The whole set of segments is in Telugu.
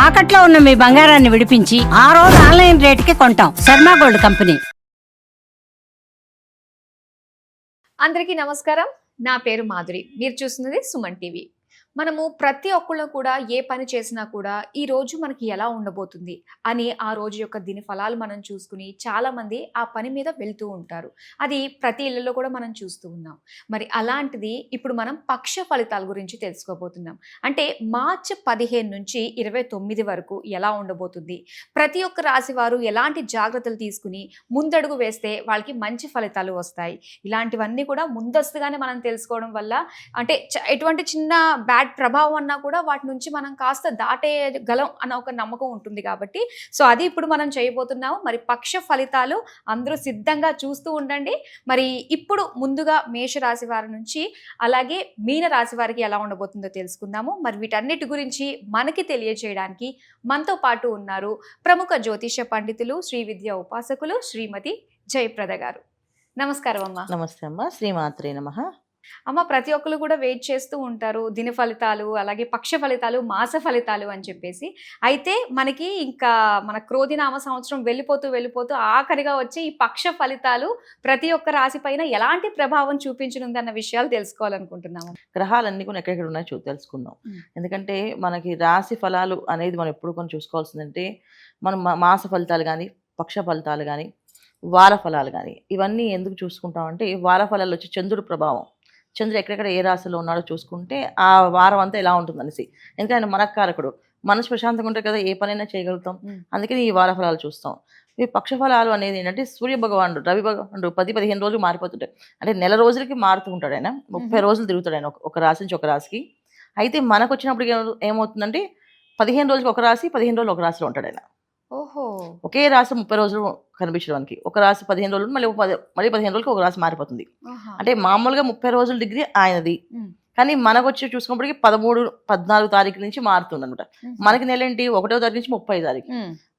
తాకట్లో ఉన్న మీ బంగారాన్ని విడిపించి ఆ రోజు ఆన్లైన్ రేటుకి కొంటాం. Sharma gold company. అందరికీ నమస్కారం. నా పేరు మాధురి. మీరు చూస్తున్నది సుమన్ టీవీ. మనము ప్రతి ఒక్కళ్ళు కూడా ఏ పని చేసినా కూడా ఈ రోజు మనకి ఎలా ఉండబోతుంది అని ఆ రోజు యొక్క దిన ఫలాలు మనం చూసుకుని చాలామంది ఆ పని మీద వెళ్తూ ఉంటారు. అది ప్రతి ఇళ్లలో కూడా మనం చూస్తూ ఉన్నాం. మరి అలాంటిది ఇప్పుడు మనం పక్ష ఫలితాల గురించి తెలుసుకోబోతున్నాం. అంటే మార్చి 15 నుంచి 29 వరకు ఎలా ఉండబోతుంది, ప్రతి ఒక్క రాశి వారు ఎలాంటి జాగ్రత్తలు తీసుకుని ముందడుగు వేస్తే వాళ్ళకి మంచి ఫలితాలు వస్తాయి. ఇలాంటివన్నీ కూడా ముందస్తుగానే మనం తెలుసుకోవడం వల్ల అంటే ఎటువంటి చిన్న బ్యాడ్ ప్రభావం అన్నా కూడా వాటి నుంచి మనం కాస్త దాటేయగలం అన్న ఒక నమ్మకం ఉంటుంది. కాబట్టి అది ఇప్పుడు మనం చేయబోతున్నాము. మరి పక్ష ఫలితాలు అందరూ సిద్ధంగా చూస్తూ ఉండండి. మరి ఇప్పుడు ముందుగా మేషరాశి వారి నుంచి అలాగే మీన రాశి వారికి ఎలా ఉండబోతుందో తెలుసుకుందాము. మరి వీటన్నిటి గురించి మనకి తెలియజేయడానికి మనతో పాటు ఉన్నారు ప్రముఖ జ్యోతిష పండితులు, శ్రీ విద్యా ఉపాసకులు శ్రీమతి జయప్రద గారు. నమస్కారం అమ్మ. నమస్తే అమ్మ. శ్రీమాత్రే నమః. అమ్మ, ప్రతి ఒక్కరు కూడా వెయిట్ చేస్తూ ఉంటారు దిన ఫలితాలు, అలాగే పక్ష ఫలితాలు, మాస ఫలితాలు అని చెప్పేసి. అయితే మనకి ఇంకా మన క్రోధినామ సంవత్సరం వెళ్ళిపోతూ ఆఖరిగా వచ్చి ఈ పక్ష ఫలితాలు ప్రతి ఒక్క రాశి పైన ఎలాంటి ప్రభావం చూపించనుంది అన్న విషయాలు తెలుసుకోవాలనుకుంటున్నాము. గ్రహాలన్నీ కూడా ఎక్కడెక్కడ ఉన్నాయో తెలుసుకుందాం. ఎందుకంటే మనకి రాశి ఫలాలు అనేది మనం ఎప్పుడు కొన్ని చూసుకోవాల్సిందంటే మనం మాస ఫలితాలు కానీ, పక్ష ఫలితాలు కానీ, వార ఫలాలు కానీ ఇవన్నీ ఎందుకు చూసుకుంటామంటే వార ఫలాలు వచ్చి చంద్రుడి ప్రభావం, చంద్రుడు ఎక్కడెక్కడ ఏ రాశిలో ఉన్నాడో చూసుకుంటే ఆ వారం అంతా ఎలా ఉంటుంది అనేసి. ఎందుకంటే ఆయన మనకారకుడు, మనసు ప్రశాంతంగా ఉంటే కదా ఏ పనైనా చేయగలుగుతాం. అందుకని ఈ వార ఫలాలు చూస్తాం. ఈ పక్ష ఫలాలు అనేది ఏంటంటే సూర్య భగవానుడు, రవి భగవానుడు 10-15 రోజులు మారిపోతుంటాయి. అంటే నెల రోజులకి మారుతూ ఉంటాడు ఆయన. 30 రోజులు తిరుగుతాడు ఆయన ఒక రాశి నుంచి ఒక రాశికి. అయితే మనకు వచ్చినప్పుడు ఏమవుతుందంటే 15 రోజులకి ఒక రాశి, 15 రోజులు ఒక రాశిలో ఉంటాడు ఆయన. ఓహో. ఒకే రాశి 30 రోజులు కనిపించడానికి, ఒక రాశి 15 రోజులు, మళ్ళీ 15 రోజులకి ఒక రాశి మారిపోతుంది. అంటే మామూలుగా 30 రోజుల డిగ్రీ ఆయనది, కానీ మనకు వచ్చి చూసుకున్నప్పటికీ 13-14 తారీఖు నుంచి మారుతుంది అనమాట. మనకి నెల ఏంటి 1వ తారీఖు నుంచి 30వ తారీఖు.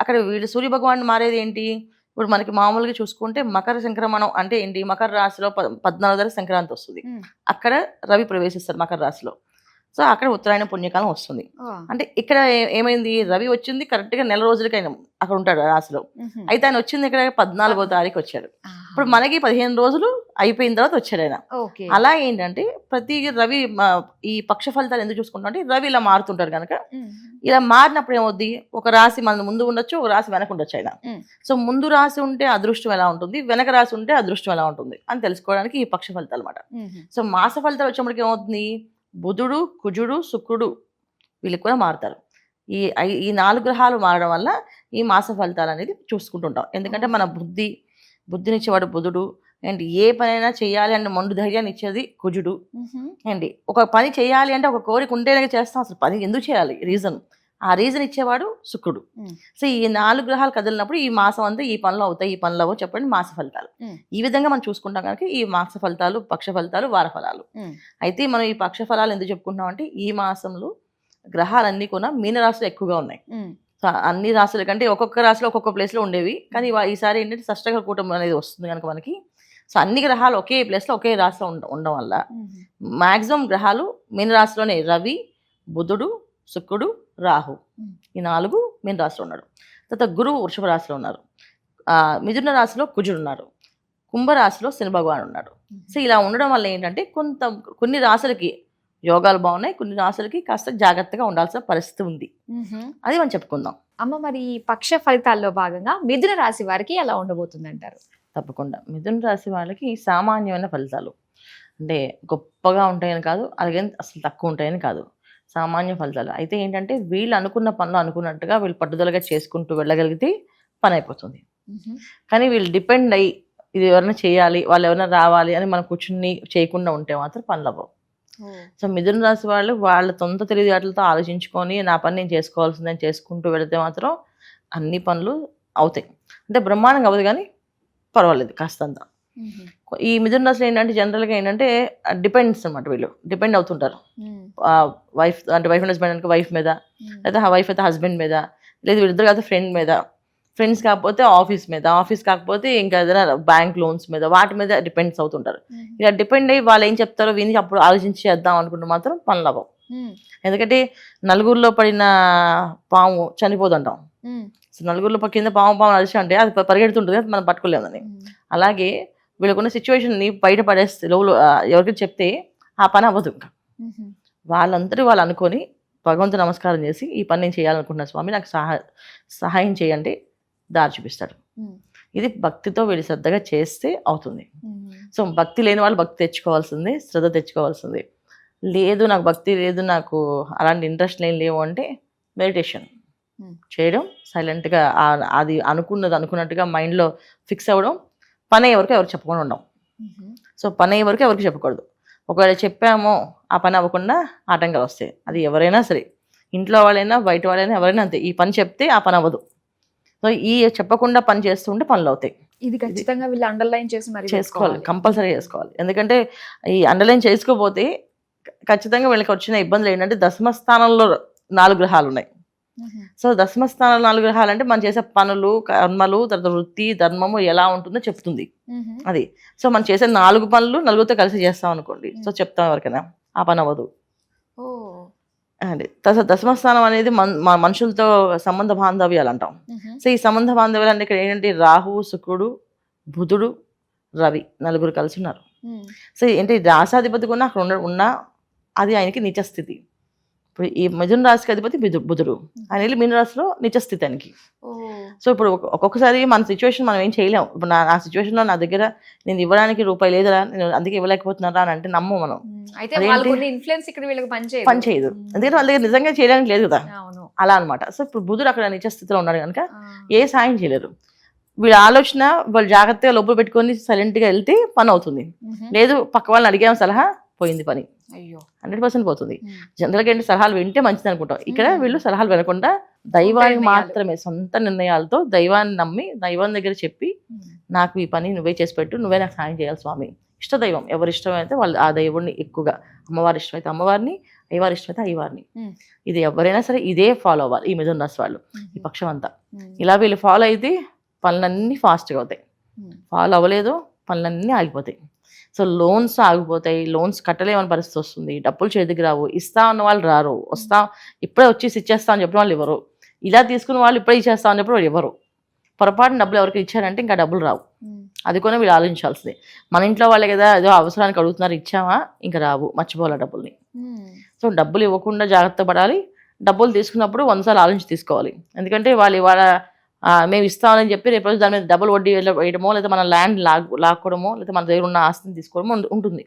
అక్కడ వీళ్ళు సూర్య భగవాన్ మారేది ఏంటి, ఇప్పుడు మనకి మామూలుగా చూసుకుంటే మకర సంక్రమణం అంటే ఏంటి, మకర రాశిలో 14వ తారీఖు సంక్రాంతి వస్తుంది. అక్కడ రవి ప్రవేశిస్తారు మకర రాశిలో. సో అక్కడ ఉత్తరాయణ పుణ్యకాలం వస్తుంది. అంటే ఇక్కడ ఏమైంది, రవి వచ్చింది కరెక్ట్గా నెల రోజులకి ఆయన అక్కడ ఉంటాడు రాశిలో. అయితే ఆయన వచ్చింది ఇక్కడ 14వ తారీఖు వచ్చాడు. ఇప్పుడు మనకి 15 రోజులు అయిపోయిన తర్వాత వచ్చాడు ఆయన. అలా ఏంటంటే ప్రతి రవి ఈ పక్ష ఫలితాలు ఎందుకు చూసుకుంటాం అంటే రవి ఇలా మారుతుంటారు కనుక ఇలా మారినప్పుడు ఏమవుద్ది, ఒక రాశి మన ముందు ఉండొచ్చు, ఒక రాశి వెనక ఉండొచ్చు ఆయన. సో ముందు రాశి ఉంటే అదృష్టం ఎలా ఉంటుంది, వెనక రాశి ఉంటే అదృష్టం ఎలా ఉంటుంది అని తెలుసుకోవడానికి ఈ పక్ష ఫలితాలు అనమాట. సో మాస ఫలితాలు వచ్చేప్పటికి ఏమవుతుంది, బుధుడు, కుజుడు, శుక్రుడు వీళ్ళు కూడా మారుతారు. ఈ 4 గ్రహాలు మారడం వల్ల ఈ మాస ఫలితాలు అనేది చూసుకుంటుంటాం. ఎందుకంటే మన బుద్ధినిచ్చేవాడు బుధుడు అండ్ ఏ పనైనా చేయాలి అంటే మొండు ధైర్యాన్ని ఇచ్చేది కుజుడు అండి. ఒక పని చేయాలి అంటే ఒక కోరిక ఉంటేనే చేస్తాం, అసలు పని ఎందుకు చేయాలి ఆ రీజన్ ఇచ్చేవాడు శుక్రుడు. సో ఈ 4 గ్రహాలు కదిలినప్పుడు ఈ మాసం అంతా ఈ పనులు అవుతాయి, ఈ పనులు అవ్వవు చెప్పండి మాస ఫలితాలు. ఈ విధంగా మనం చూసుకుంటాం కనుక ఈ మాస ఫలితాలు, పక్ష ఫలితాలు, వార ఫలాలు. అయితే మనం ఈ పక్ష ఫలాలు ఎందుకు చెప్పుకుంటాం అంటే ఈ మాసంలో గ్రహాలన్నీ కూడా మీనరాశులు ఎక్కువగా ఉన్నాయి. అన్ని రాశుల కంటే ఒక్కొక్క రాశిలో ఒక్కొక్క ప్లేస్లో ఉండేవి, కానీ ఈసారి ఏంటంటే షష్టగ్రహ కూటమి అనేది వస్తుంది కనుక మనకి. సో అన్ని గ్రహాలు ఒకే ప్లేస్లో ఒకే రాశిలో ఉండడం వల్ల మ్యాక్సిమం గ్రహాలు మీనరాశిలోనే రవి, బుధుడు, శుక్రుడు, రాహు ఈ 4 మీన రాశిలో ఉన్నాడు. తర్వాత గురువు వృషభ రాశిలో ఉన్నారు, మిథున రాశిలో కుజుడు ఉన్నారు, కుంభరాశిలో శని భగవాన్ ఉన్నాడు. సో ఇలా ఉండడం వల్ల ఏంటంటే కొన్ని రాశులకి యోగాలు బాగున్నాయి, కొన్ని రాశులకి కాస్త జాగ్రత్తగా ఉండాల్సిన పరిస్థితి ఉంది. అది మనం చెప్పుకుందాం. అమ్మ, మరి ఈ పక్ష ఫలితాల్లో భాగంగా మిథున రాశి వారికి ఎలా ఉండబోతుంది అంటారు? తప్పకుండా మిథున రాశి వాళ్ళకి సామాన్యమైన ఫలితాలు, అంటే గొప్పగా ఉంటాయని కాదు, అలాగే అసలు తక్కువ ఉంటాయని కాదు, సామాన్య ఫలితాలు. అయితే ఏంటంటే వీళ్ళు అనుకున్న పనులు అనుకున్నట్టుగా వీళ్ళు పట్టుదలగా చేసుకుంటూ వెళ్ళగలిగితే పని అయిపోతుంది. కానీ వీళ్ళు డిపెండ్ అయ్యి ఇది ఎవరైనా చేయాలి, వాళ్ళు ఎవరైనా రావాలి అని మనం కూర్చుని చేయకుండా ఉంటే మాత్రం పనులు అవ్వవు. సో మిథున రాశి వాళ్ళు వాళ్ళ సొంత తెలివితేటలతో ఆలోచించుకొని నా పని నేను చేసుకోవాల్సిందని చేసుకుంటూ వెళితే మాత్రం అన్ని పనులు అవుతాయి. అంటే బ్రహ్మాండంగా అవ్వదు కానీ పర్వాలేదు కాస్తంత. ఈ మిథున రాశిలో ఏంటంటే జనరల్గా ఏంటంటే డిపెండ్స్ అనమాట, వీళ్ళు డిపెండ్ అవుతుంటారు. వైఫ్ అంటే వైఫ్ అండ్ హస్బెండ్ అంటే వైఫ్ మీద, లేదా వైఫ్ అయితే హస్బెండ్ మీద, లేదా వీళ్ళిద్దరు కాకపోతే ఫ్రెండ్ మీద, ఫ్రెండ్స్ కాకపోతే ఆఫీస్ మీద, ఆఫీస్ కాకపోతే ఇంకా ఏదైనా బ్యాంక్ లోన్స్ మీద, వాటి మీద డిపెండ్స్ అవుతుంటారు. ఇలా డిపెండ్ అయ్యి వాళ్ళు ఏం చెప్తారో విని అప్పుడు ఆలోచించి చేద్దాం అనుకుంటే మాత్రం పనులు అవ్వవు. ఎందుకంటే నలుగురిలో పడిన పాము చనిపోదు అంటాం. సో నలుగురిలో కింద పాము అరిచి అంటే అది పరిగెడుతుంటుంది, మనం పట్టుకోలేదని. అలాగే వీళ్ళకున్న సిచ్యువేషన్ని బయట పడేస్తే ఎవరికి చెప్తే ఆ పని అవ్వదు. ఇంకా వాళ్ళందరూ వాళ్ళు అనుకొని భగవంతుడు నమస్కారం చేసి ఈ పని నేను చేయాలనుకుంటున్నా స్వామి, నాకు సహాయం చేయండి, దారి చూపిస్తాడు. ఇది భక్తితో వీళ్ళు శ్రద్ధగా చేస్తే అవుతుంది. సో భక్తి లేని వాళ్ళు భక్తి తెచ్చుకోవాల్సింది, శ్రద్ధ తెచ్చుకోవాల్సింది. లేదు నాకు భక్తి లేదు, నాకు అలాంటి ఇంట్రెస్ట్ లేవు అంటే మెడిటేషన్ చేయడం, సైలెంట్గా అది అనుకున్నట్టుగా మైండ్లో ఫిక్స్ అవ్వడం, పని అయ్యే వరకు ఎవరికి చెప్పకుండా ఉండడం. సో పని అయ్యే వరకు ఎవరికి చెప్పకూడదు. ఒకవేళ చెప్పామో ఆ పని అవ్వకుండా ఆటంకాలు వస్తాయి. అది ఎవరైనా సరే, ఇంట్లో వాళ్ళైనా బయట వాళ్ళైనా ఎవరైనా అంతే. ఈ పని చెప్తే ఆ పని అవ్వదు. సో ఈ చెప్పకుండా పని చేస్తుంటే పనులు అవుతాయి. ఇది ఖచ్చితంగా వీళ్ళు అండర్లైన్ చేసి మరి చేసుకోవాలి, కంపల్సరీ చేసుకోవాలి. ఎందుకంటే ఈ అండర్లైన్ చేసుకోకపోతే ఖచ్చితంగా వీళ్ళకి వచ్చిన ఇబ్బందులు ఏంటంటే దశమ స్థానంలో 4 గ్రహాలు ఉన్నాయి. సో దశమ స్థానంలో 4 గ్రహాలు అంటే మనం చేసే పనులు, కర్మలు, తర్వాత వృత్తి, ధర్మము ఎలా ఉంటుందో చెప్తుంది అది. సో మనం చేసే 4 పనులు నలుగురితో కలిసి చేస్తాం అనుకోండి, సో చెప్తాం ఎవరికైనా, ఆ పని అవ్వదు. అండి దశమ స్థానం అనేది మనుషులతో సంబంధ బాంధవ్యాలు అంటాం. సో ఈ సంబంధ బాంధవ్యాలు అంటే ఇక్కడ ఏంటంటే రాహువు, శుక్రుడు, బుధుడు, రవి 4 కలిసి ఉన్నారు. సో ఏంటి రాశాధిపతి కూడా అక్కడ ఉన్నా అది ఆయనకి నీచ స్థితి. ఇప్పుడు ఈ మిథున రాశికి అధిపతి బుధుడు, ఆయన వెళ్ళి మీన రాశిలో నీచ స్థితి ఆయనకి. సో ఇప్పుడు ఒక్కొక్కసారి మన సిచ్యువేషన్ మనం ఏం చేయలేం. ఇప్పుడు నా సిచ్యువేషన్లో నా దగ్గర నేను ఇవ్వడానికి రూపాయి లేదురా, నేను అందుకే ఇవ్వలేకపోతున్నారా అని అంటే నమ్ము మనం, పని చేయదు. ఎందుకంటే వాళ్ళ దగ్గర నిజంగా చేయడానికి లేదు కదా, అలా అనమాట. సో ఇప్పుడు బుధుడు అక్కడ నీచ స్థితిలో ఉన్నాడు కనుక ఏ సాయం చేయలేరు. వీళ్ళ ఆలోచన వాళ్ళు జాగ్రత్తగా లోపల పెట్టుకొని సైలెంట్గా వెళ్తే పని అవుతుంది. లేదు పక్క వాళ్ళని అడిగాం సలహా, పోయింది పని, 100% పోతుంది. జనరల్గా ఏంటి సలహాలు వింటే మంచిది అనుకుంటాం. ఇక్కడ వీళ్ళు సలహాలు వినకుండా దైవాన్ని మాత్రమే, సొంత నిర్ణయాలతో దైవాన్ని నమ్మి దైవం దగ్గర చెప్పి నాకు ఈ పని నువ్వే చేసి పెట్టు, నువ్వే నాకు సాయం చేయాలి స్వామి. ఇష్టదైవం ఎవరి ఇష్టమైతే వాళ్ళు ఆ దైవుడిని ఎక్కువగా, అమ్మవారి ఇష్టమైతే అమ్మవారిని, అయ్యవారి ఇష్టమైతే అయ్యవారిని, ఇది ఎవరైనా సరే ఇదే ఫాలో అవ్వాలి. ఈ మిథున రాశి వాళ్ళు ఈ పక్షం అంతా ఇలా వీళ్ళు ఫాలో అయితే పనులన్నీ ఫాస్ట్గా అవుతాయి. ఫాలో అవ్వలేదు పనులన్నీ ఆగిపోతాయి. సో లోన్స్ ఆగిపోతాయి, లోన్స్ కట్టలేమని పరిస్థితి వస్తుంది, డబ్బులు చేతికి రావు, ఇస్తా ఉన్న వాళ్ళు రారు, ఇప్పుడే వచ్చేసి ఇచ్చేస్తా అని చెప్పిన వాళ్ళు ఎవరు, ఇలా తీసుకున్న వాళ్ళు ఇప్పుడే ఇచ్చేస్తా అని చెప్పిన వాళ్ళు ఎవరు, పొరపాటున డబ్బులు ఎవరికి ఇచ్చారంటే ఇంకా డబ్బులు రావు. అది కూడా వీళ్ళు ఆలోచించాల్సిందే. మన ఇంట్లో వాళ్ళే కదా ఏదో అవసరానికి అడుగుతున్నారు, ఇచ్చామా ఇంకా రావు, మర్చిపోవాలి డబ్బుల్ని. సో డబ్బులు ఇవ్వకుండా జాగ్రత్త పడాలి. డబ్బులు తీసుకున్నప్పుడు 100 సార్లు ఆలోచించి తీసుకోవాలి. ఎందుకంటే వాళ్ళు ఇవాళ మేము ఇస్తామని చెప్పి రేపు రోజు దాని మీద డబుల్ వడ్డీ వేయడమో, లేదా మన ల్యాండ్ లాక్కోవడమో, లేదా మన దగ్గర ఉన్న ఆస్తిని తీసుకోవడమో ఉంటుంది.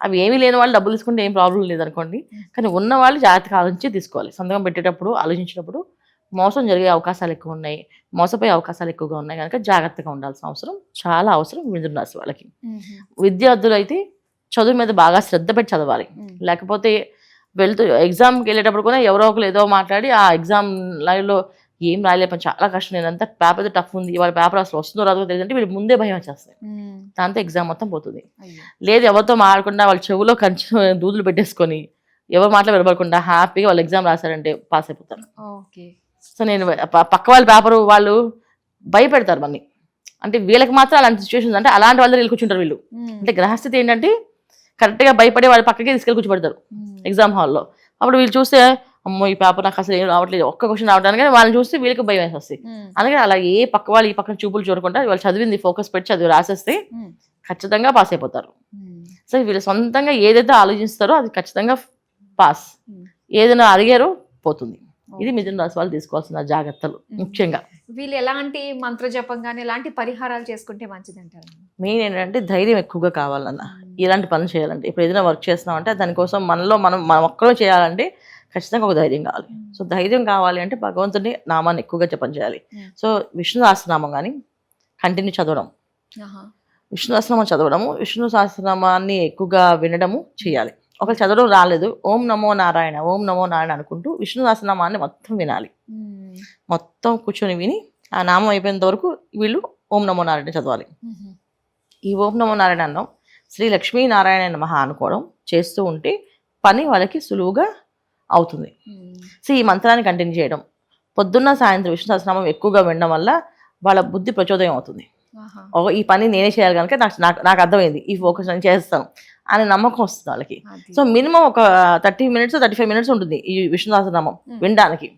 అవి ఏమీ లేని వాళ్ళు డబ్బులు తీసుకుంటే ఏం ప్రాబ్లం లేదనుకోండి, కానీ ఉన్న వాళ్ళు జాగ్రత్తగా ఆలోచించి తీసుకోవాలి. సంతకం పెట్టేటప్పుడు ఆలోచించినప్పుడు మోసం జరిగే అవకాశాలు ఎక్కువ ఉన్నాయి, మోసపోయే అవకాశాలు ఎక్కువగా ఉన్నాయి కనుక జాగ్రత్తగా ఉండాల్సిన అవసరం చాలా అవసరం మిథున రాశి వాళ్ళకి. విద్యార్థులు అయితే చదువు మీద బాగా శ్రద్ధ పెట్టి చదవాలి. లేకపోతే ఎగ్జామ్కి వెళ్ళేటప్పుడు కూడా ఎవరో ఒకరు ఏదో మాట్లాడి ఆ ఎగ్జామ్ లైవ్లో ఏం రాయలేపని చాలా కష్టం, నేనంతా పేపర్ టఫ్ ఉంది, వాళ్ళ పేపర్ అసలు వస్తుందో రాదో తెలియదంటే వీళ్ళు ముందే భయం వచ్చేస్తాయి. దాంతో ఎగ్జామ్ మొత్తం పోతుంది. లేదు ఎవరితో మాట్లాడకుండా వాళ్ళ చెవులో దూదులు పెట్టేసుకొని ఎవరు మాటలు వినబడకుండా హ్యాపీగా వాళ్ళు ఎగ్జామ్ రాశారంటే పాస్ అయిపోతారు. సో నేను పక్క వాళ్ళ పేపరు వాళ్ళు భయపెడతారు మళ్ళీ, అంటే వీళ్ళకి మాత్రం అలాంటి సిచ్యువేషన్స్, అంటే అలాంటి వాళ్ళ వీళ్ళు కూర్చుంటారు. వీళ్ళు అంటే గ్రహస్థితి ఏంటంటే కరెక్ట్గా భయపడే వాళ్ళ పక్కకే తీసుకెళ్ళి కూర్చోబెడతారు ఎగ్జామ్ హాల్లో. అప్పుడు వీళ్ళు చూస్తే అమ్మో ఈ పేపర్ నాకు అసలు ఏం రావట్లేదు, ఒక్క క్వశ్చన్ రావడానికి వాళ్ళని చూస్తే వీళ్ళకి భయం వేసి వస్తాయి. అందుకే అలా ఏ పక్క వాళ్ళు ఈ పక్కన చూపులు చూడకుండా వాళ్ళు చదివింది ఫోకస్ పెట్టి చదివి రాసేస్తే ఖచ్చితంగా పాస్ అయిపోతారు. సో వీళ్ళు సొంతంగా ఏదైతే ఆలోచిస్తారో అది ఖచ్చితంగా పాస్, ఏదైనా అడిగారో పోతుంది. ఇది మిథున రాశి వాళ్ళు తీసుకోవాల్సిన జాగ్రత్తలు. ముఖ్యంగా వీళ్ళు ఎలాంటి మంత్ర జపం కానీ ఎలాంటి పరిహారాలు చేసుకుంటే మంచిది అంటారు? మెయిన్ ఏంటంటే ధైర్యం ఎక్కువగా కావాలన్న, ఇలాంటి పనులు చేయాలంటే. ఇప్పుడు ఏదైనా వర్క్ చేస్తున్నామంటే దానికోసం మనలో మనం ఒక్కరూ చేయాలంటే ఖచ్చితంగా ఒక ధైర్యం కావాలి. సో ధైర్యం కావాలి అంటే భగవంతుని నామాన్ని ఎక్కువగా జపం చేయాలి. సో విష్ణు సహస్రనామం కానీ కంటిన్యూ చదవడం, విష్ణు సహస్రనామం చదవడము, విష్ణు సహస్రనామాన్ని ఎక్కువగా వినడము చేయాలి. ఒకవేళ చదవడం రాలేదు, ఓం నమో నారాయణ, ఓం నమో నారాయణ అనుకుంటూ విష్ణు సహస్రనామాన్ని మొత్తం వినాలి. మొత్తం కూర్చొని విని ఆ నామం అయిపోయేంత వరకు వీళ్ళు ఓం నమో నారాయణ చదవాలి. ఈ ఓం నమో నారాయణ అన్నం శ్రీ లక్ష్మీనారాయణ నమః అనుకోవడం చేస్తూ ఉంటే పని వాళ్ళకి సులువుగా అవుతుంది. సో ఈ మంత్రాన్ని కంటిన్యూ చేయడం, పొద్దున్న సాయంత్రం విష్ణు సహస్రనామం ఎక్కువగా వినడం వల్ల వాళ్ళ బుద్ధి ప్రచోదయం అవుతుంది. ఆహా. ఈ పని నేనే చేయాలి కనుక నాకు అర్థమైంది, ఈ ఫోకస్ నేను చేస్తాను అనే నమ్మకం వస్తుంది వాళ్ళకి. అది. సో మినిమం ఒక 30 minutes 35 minutes ఉంటుంది ఈ విష్ణు సహస్రనామం వినడానికి.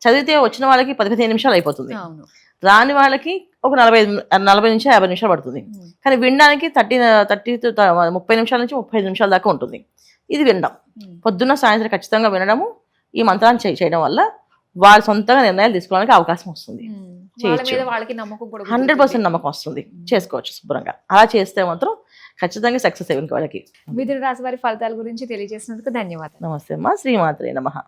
చదివితే వచ్చిన వాళ్ళకి 10-15 నిమిషాలు అయిపోతుంది, అవును. రాని వాళ్ళకి ఒక 40 నుంచి 50 నిమిషాలు పడుతుంది. ఉమ్. కానీ వినడానికి 30 to 30 నిమిషాల నుంచి 35 నిమిషాల దాకా ఉంటుంది. ఇది వినడం ఉమ్. పొద్దున్న సాయంత్రం ఖచ్చితంగా వినడము, ఈ మంత్రాన్ని చేయడం వల్ల వాళ్ళు సొంతంగా నిర్ణయాలు తీసుకోవడానికి అవకాశం వస్తుంది. ఉమ్. వాళ్ళ చేయొచ్చు. మీద వాళ్ళకి నమ్మకం కూడా 100% నమ్మకం వస్తుంది, చేసుకోవచ్చు శుభ్రంగా. అలా చేస్తే మాత్రం ఖచ్చితంగా సక్సెస్ అయ్యింది వాళ్ళకి. మిథున రాశి వారి ఫలితాల గురించి తెలియజేసినందుకు ధన్యవాదాలు. నమస్తే అమ్మా, శ్రీమాత్రే నమః.